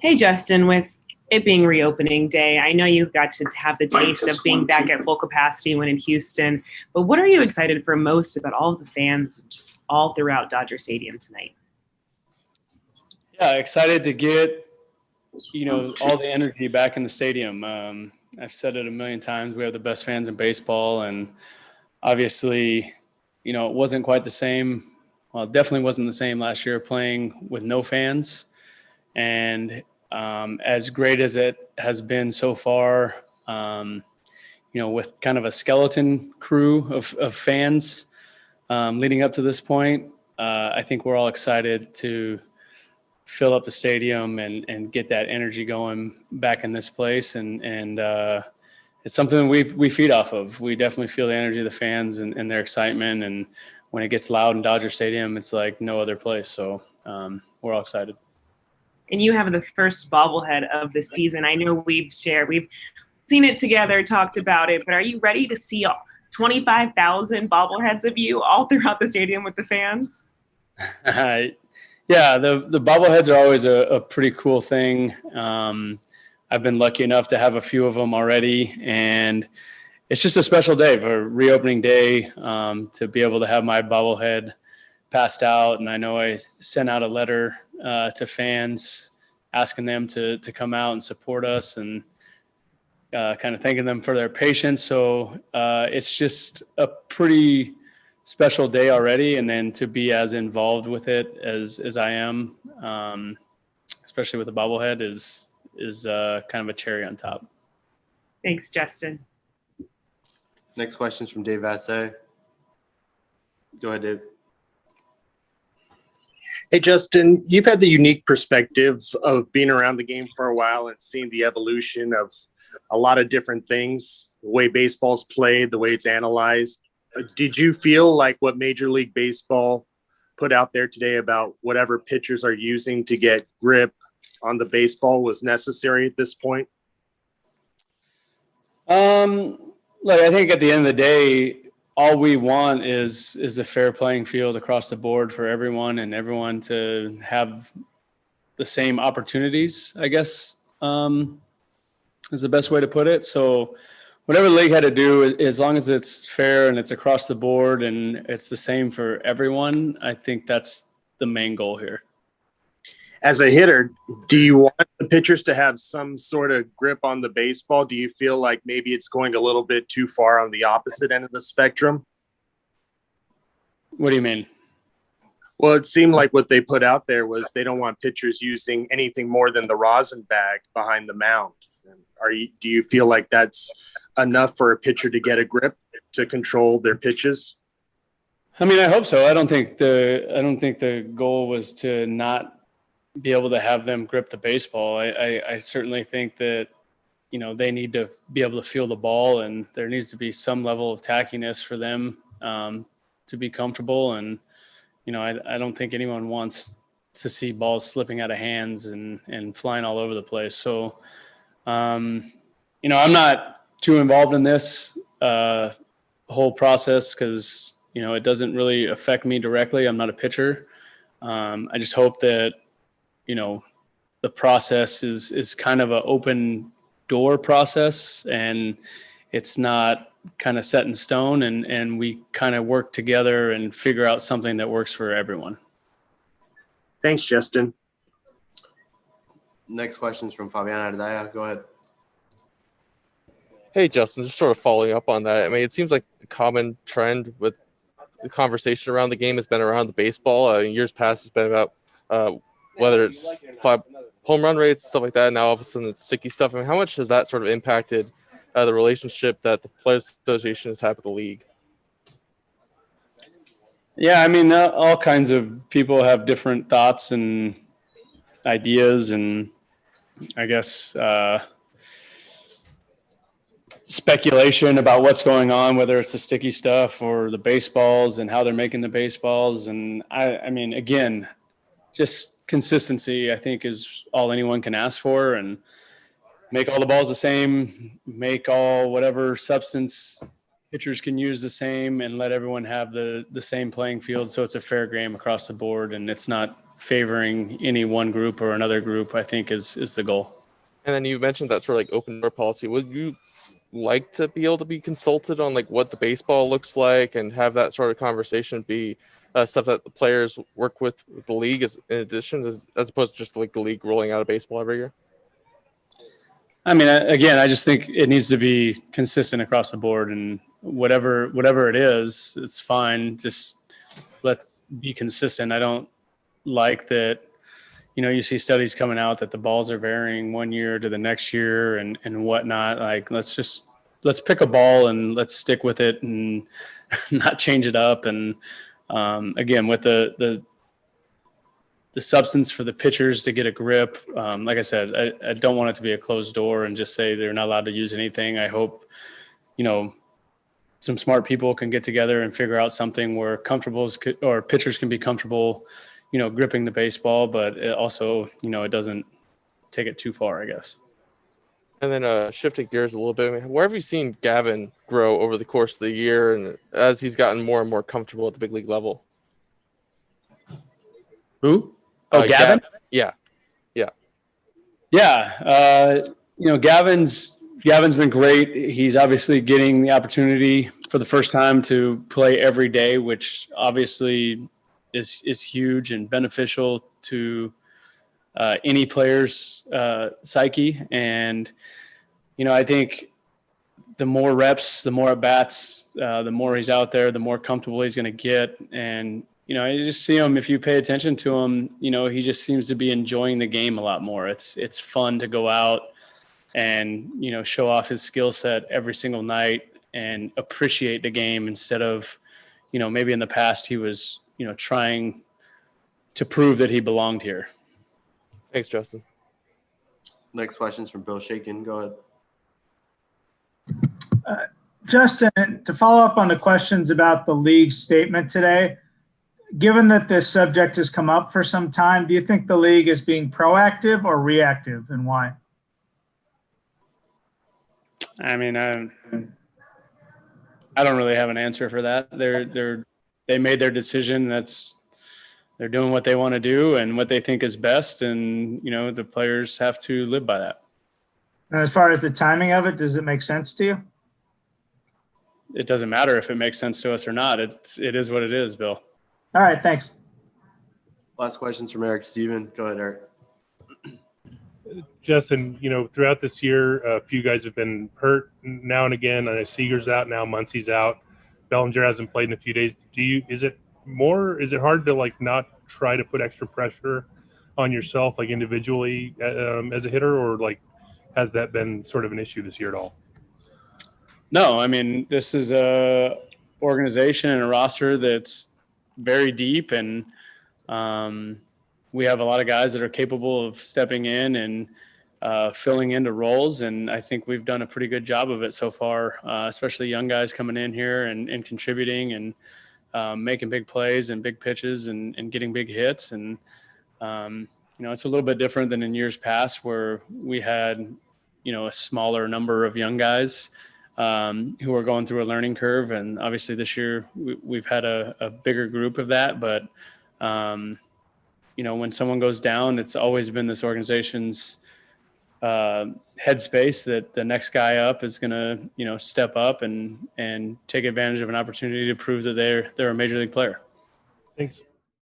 Hey, Justin, with it being reopening day, I know you got to have the taste of being back at full capacity when in Houston, but what are you excited for most about all of the fans just all throughout Dodger Stadium tonight? Yeah, excited to get all the energy back in the stadium. I've said it a million times. We have the best fans in baseball, and obviously, it wasn't quite the same. Well, it definitely wasn't the same last year playing with no fans. And as great as it has been so far, with kind of a skeleton crew of fans leading up to this point, I think we're all excited to fill up the stadium and get that energy going back in this place. And it's something we feed off of. We definitely feel the energy of the fans and their excitement. And when it gets loud in Dodger Stadium, it's like no other place. So we're all excited. And you have the first bobblehead of the season. I know we've seen it together, talked about it, but are you ready to see 25,000 bobbleheads of you all throughout the stadium with the fans? Yeah, the bobbleheads are always a pretty cool thing. I've been lucky enough to have a few of them already, and it's just a special day for reopening day to be able to have my bobblehead passed out. And I know I sent out a letter to fans asking them to come out and support us and kind of thanking them for their patience. So it's just a pretty special day already, and then to be as involved with it as I am, especially with the bobblehead, is kind of a cherry on top. Thanks, Justin. Next question is from Dave Vassay. Go ahead, Dave. Hey, Justin, you've had the unique perspective of being around the game for a while and seeing the evolution of a lot of different things, the way baseball's played, the way it's analyzed. Did you feel like what Major League Baseball put out there today about whatever pitchers are using to get grip on the baseball was necessary at this point? Look, I think at the end of the day, all we want is a fair playing field across the board for everyone, and everyone to have the same opportunities, I guess, is the best way to put it. So whatever the league had to do, as long as it's fair and it's across the board and it's the same for everyone, I think that's the main goal here. As a hitter, do you want the pitchers to have some sort of grip on the baseball? Do you feel like maybe it's going a little bit too far on the opposite end of the spectrum? What do you mean? Well, it seemed like what they put out there was they don't want pitchers using anything more than the rosin bag behind the mound. Do you feel like that's enough for a pitcher to get a grip to control their pitches? I mean, I hope so. I don't think the goal was to not be able to have them grip the baseball. I certainly think that, they need to be able to feel the ball, and there needs to be some level of tackiness for them to be comfortable. And, I don't think anyone wants to see balls slipping out of hands and flying all over the place. So, I'm not too involved in this whole process because, it doesn't really affect me directly. I'm not a pitcher. I just hope that, the process is kind of an open door process, and it's not kind of set in stone, and we kind of work together and figure out something that works for everyone. Thanks, Justin. Next question is from Fabian Ardaya. Go ahead. Hey, Justin, just sort of following up on that. I mean, it seems like the common trend with the conversation around the game has been around the baseball. In years past, it's been about whether it's home run rates, stuff like that. Now, all of a sudden, it's sticky stuff. I mean, how much has that sort of impacted the relationship that the Players Association has had with the league? Yeah, I mean, all kinds of people have different thoughts and ideas, and I guess speculation about what's going on, whether it's the sticky stuff or the baseballs and how they're making the baseballs. And I mean, again, just consistency, I think, is all anyone can ask for, and make all the balls the same, make all whatever substance pitchers can use the same, and let everyone have the same playing field. So it's a fair game across the board, and it's not favoring any one group or another group, I think is the goal. And then you mentioned that sort of like open door policy. Would you like to be able to be consulted on like what the baseball looks like and have that sort of conversation be stuff that the players work with the league as in addition, as opposed to just like the league rolling out a baseball every year? I mean, again, I just think it needs to be consistent across the board, and whatever it is, it's fine. Just let's be consistent. I don't like that, you see studies coming out that the balls are varying one year to the next year and whatnot. Like, let's pick a ball and let's stick with it and not change it up. And again, with the substance for the pitchers to get a grip, like I said, I don't want it to be a closed door and just say they're not allowed to use anything. I hope, some smart people can get together and figure out something where pitchers can be comfortable, gripping the baseball, but it also, it doesn't take it too far, I guess. And then shifting gears a little bit, I mean, where have you seen Gavin grow over the course of the year and as he's gotten more and more comfortable at the big league level? Who? Oh, Gavin? Yeah. Gavin's been great. He's obviously getting the opportunity for the first time to play every day, which obviously is huge and beneficial to any player's psyche. And, I think the more reps, the more at bats, the more he's out there, the more comfortable he's going to get. And, you just see him, if you pay attention to him, he just seems to be enjoying the game a lot more. It's fun to go out and, show off his skill set every single night and appreciate the game instead of, maybe in the past he was, trying to prove that he belonged here. Thanks, Justin. Next question's from Bill Shakin. Go ahead. Justin, to follow up on the questions about the league's statement today, given that this subject has come up for some time, do you think the league is being proactive or reactive, and why? I mean, I don't really have an answer for that. They made their decision. They're doing what they want to do and what they think is best, and the players have to live by that. And as far as the timing of it, does it make sense to you? It doesn't matter if it makes sense to us or not. It is what it is, Bill. All right, thanks. Last questions from Eric Steven. Go ahead, Eric. Justin, throughout this year, a few guys have been hurt now and again. I know Seager's out now, Muncie's out. Bellinger hasn't played in a few days. Is it hard to not try to put extra pressure on yourself, individually as a hitter, or has that been sort of an issue this year at all? No, I mean, this is a organization and a roster that's very deep, and we have a lot of guys that are capable of stepping in and filling into roles, and I think we've done a pretty good job of it so far, especially young guys coming in here and contributing and making big plays and big pitches and getting big hits. And, it's a little bit different than in years past where we had, a smaller number of young guys who are going through a learning curve. And obviously this year we've had a bigger group of that, but when someone goes down, it's always been this organization's headspace that the next guy up is going to, step up and take advantage of an opportunity to prove that they're a major league player. Thanks.